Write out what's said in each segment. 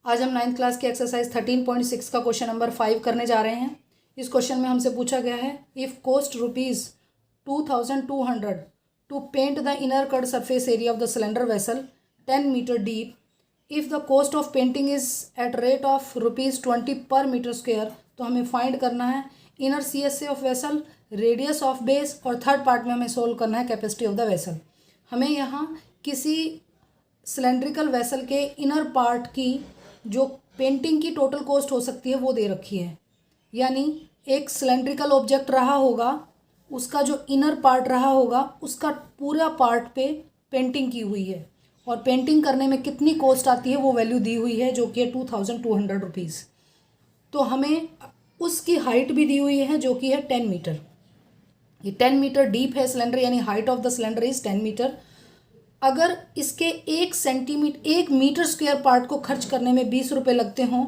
आज हम 9th class की एक्सरसाइज 13.6 का क्वेश्चन नंबर 5 करने जा रहे हैं। इस क्वेश्चन में हमसे पूछा गया है, if cost ₹2200 to paint the inner curved surface area of the cylinder vessel 10 metre deep, if the cost of painting is at rate of ₹20 per metre square, तो हमें फाइंड करना है inner CSA of vessel, radius of base, और third part में हमें solve करना है capacity of the vessel. हमें यहाँ किसी सिलेंड्रिकल वेसल के इनर पार्ट की जो पेंटिंग की टोटल कॉस्ट हो सकती है वो दे रखी है। यानी एक सिलेंड्रिकल ऑब्जेक्ट रहा होगा, उसका जो इनर पार्ट रहा होगा उसका पूरा पार्ट पे पेंटिंग की हुई है, और पेंटिंग करने में कितनी कॉस्ट आती है वो वैल्यू दी हुई है, जो कि है ₹2200। तो हमें उसकी हाइट भी दी हुई है जो कि है 10 मीटर। ये 10 मीटर डीप है सिलेंडर, यानी height of the cylinder is 10 metre. अगर इसके 1 मीटर स्क्वायर पार्ट को खर्च करने में 20 रुपये लगते हों,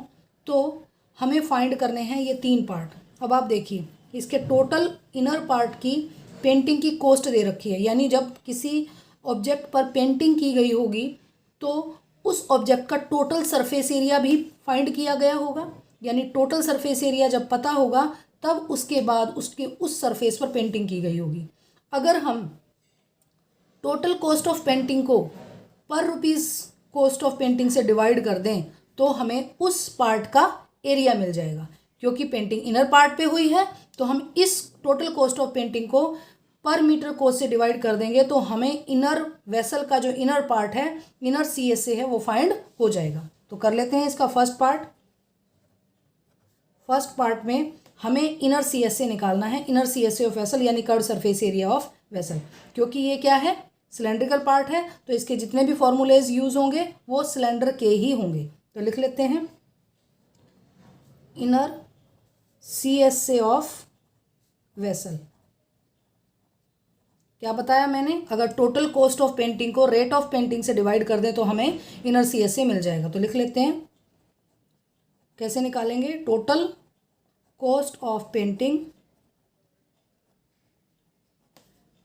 तो हमें फाइंड करने हैं ये 3 पार्ट। अब आप देखिए, इसके टोटल इनर पार्ट की पेंटिंग की कॉस्ट दे रखी है, यानी जब किसी ऑब्जेक्ट पर पेंटिंग की गई होगी तो उस ऑब्जेक्ट का टोटल सरफेस एरिया भी फाइंड किया गया होगा। यानी टोटल सरफेस एरिया जब पता होगा तब उसके बाद उसके उस सरफेस पर पेंटिंग की गई होगी। अगर हम टोटल कॉस्ट ऑफ पेंटिंग को पर रुपीज़ कॉस्ट ऑफ पेंटिंग से डिवाइड कर दें तो हमें उस पार्ट का एरिया मिल जाएगा। क्योंकि पेंटिंग इनर पार्ट पे हुई है तो हम इस टोटल कॉस्ट ऑफ पेंटिंग को पर मीटर कॉस्ट से डिवाइड कर देंगे, तो हमें इनर वेसल का जो इनर पार्ट है, इनर CSA है, वो फाइंड हो जाएगा। तो कर लेते हैं इसका फर्स्ट पार्ट। फर्स्ट पार्ट में हमें इनर CSA निकालना है, इनर CSA ऑफ वेसल यानी curved surface area of vessel. क्योंकि ये क्या है, सिलेंड्रिकल पार्ट है, तो इसके जितने भी फॉर्मूलेज यूज होंगे वो सिलेंडर के ही होंगे। तो लिख लेते हैं इनर CSA ऑफ वेसल। क्या बताया मैंने, अगर टोटल कॉस्ट ऑफ पेंटिंग को रेट ऑफ पेंटिंग से डिवाइड कर दें तो हमें इनर CSA मिल जाएगा। तो लिख लेते हैं, कैसे निकालेंगे, टोटल कॉस्ट ऑफ पेंटिंग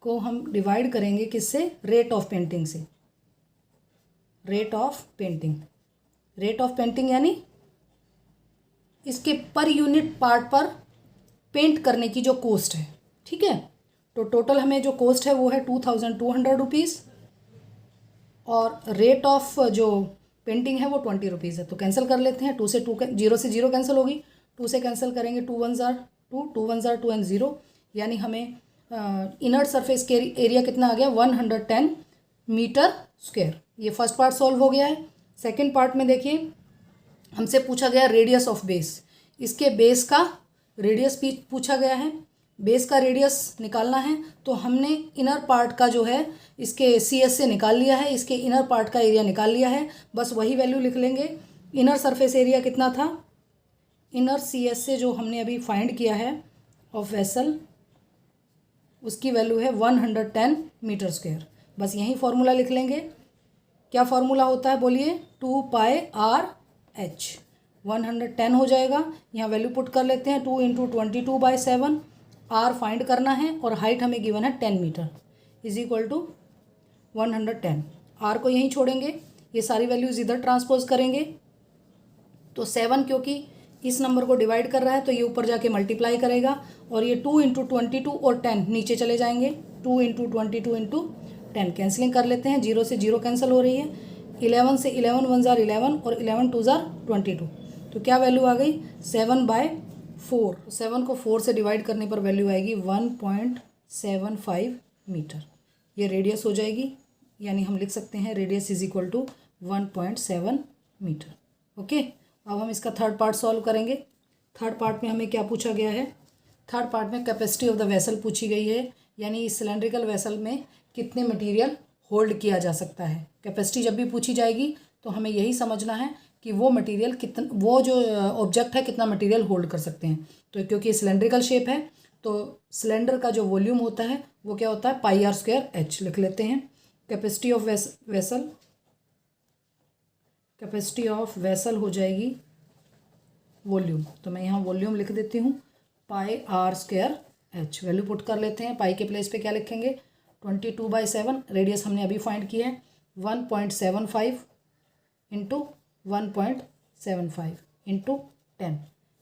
को हम डिवाइड करेंगे किससे, रेट ऑफ पेंटिंग से। Rate of painting, rate of painting यानी इसके पर यूनिट पार्ट पर पेंट करने की जो कॉस्ट है, ठीक है। तो टोटल हमें जो कॉस्ट है वो है ₹2200, और रेट ऑफ जो पेंटिंग है वो 20 रुपीज़ है। तो कैंसिल कर लेते हैं, 2 से 2 0 से 0 कैंसिल होगी, 2 से कैंसिल करेंगे, 2 1 ज़ार 2, 2 1 ज़ार 2 एंड 0, यानी हमें इनर सरफेस के एरिया कितना आ गया, 110 मीटर स्क्वायर। ये फर्स्ट पार्ट सॉल्व हो गया है। सेकेंड पार्ट में देखिए, हमसे पूछा गया रेडियस ऑफ बेस। इसके बेस का रेडियस भी पूछा गया है, बेस का रेडियस निकालना है। तो हमने इनर पार्ट का जो है इसके CSA निकाल लिया है, इसके इनर पार्ट का एरिया निकाल लिया है, बस वही वैल्यू लिख लेंगे। इनर सरफेस एरिया कितना था, इनर CSA जो हमने अभी फाइंड किया है ऑफ वेसल, उसकी वैल्यू है 110 मीटर स्क्वायर। बस यही फार्मूला लिख लेंगे। क्या फार्मूला होता है बोलिए, 2πRH। 110 हो जाएगा, यहाँ वैल्यू पुट कर लेते हैं, 2 × 22/7। R फाइंड करना है और हाइट हमें गिवन है 10 metre, is equal to 110। R को यहीं छोड़ेंगे, ये सारी वैल्यूज इधर ट्रांसपोज करेंगे। तो 7 क्योंकि इस नंबर को डिवाइड कर रहा है तो ये ऊपर जाके मल्टीप्लाई करेगा, और ये 2 × 22 और 10 नीचे चले जाएंगे, 2 × 22 × 10 कैंसिलिंग कर लेते हैं, 0 से 0 कैंसिल हो रही है, 11 से 11 1 ज़ार 11 और 11 2 ज़ार 22। तो क्या वैल्यू आ गई, 7/4। 7 को 4 से डिवाइड करने पर वैल्यू आएगी 1.75 मीटर। ये रेडियस हो जाएगी, यानी हम लिख सकते हैं radius is equal to 1.7 metre. Okay, अब हम इसका थर्ड पार्ट सॉल्व करेंगे। थर्ड पार्ट में हमें क्या पूछा गया है, थर्ड पार्ट में कैपेसिटी ऑफ द वेसल पूछी गई है, यानी इस सिलेंड्रिकल वेसल में कितने मटेरियल होल्ड किया जा सकता है। कैपेसिटी जब भी पूछी जाएगी तो हमें यही समझना है कि वो मटेरियल कितना, वो जो ऑब्जेक्ट है कितना मटेरियल होल्ड कर सकते हैं। तो क्योंकि सिलेंड्रिकल शेप है तो सिलेंडर का जो वॉल्यूम होता है वो क्या होता है, πr²h। लिख लेते हैं capacity of vessel, capacity of vessel हो जाएगी वॉल्यूम। तो मैं यहाँ वॉल्यूम लिख देती हूँ, πr²h। वैल्यू पुट कर लेते हैं, पाई के प्लेस पे क्या लिखेंगे, 22/7। रेडियस हमने अभी फाइंड किया है, 1.75 × 1.7 0.75 इंटू 10,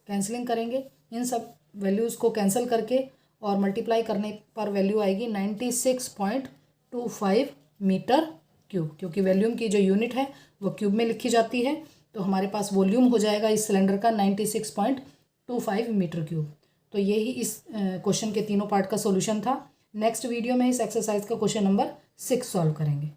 कैंसलिंग करेंगे इन सब वैल्यूज़ को कैंसिल करके और मल्टीप्लाई करने पर वैल्यू आएगी 96.25 मीटर क्यूब, क्योंकि वॉल्यूम की जो यूनिट है वो क्यूब में लिखी जाती है, तो हमारे पास वॉल्यूम हो जाएगा इस सिलेंडर का 96.25 मीटर क्यूब। तो यही इस क्वेश्चन के तीनों पार्ट का सॉल्यूशन था। नेक्स्ट वीडियो में इस एक्सरसाइज का क्वेश्चन नंबर 6 सॉल्व करेंगे।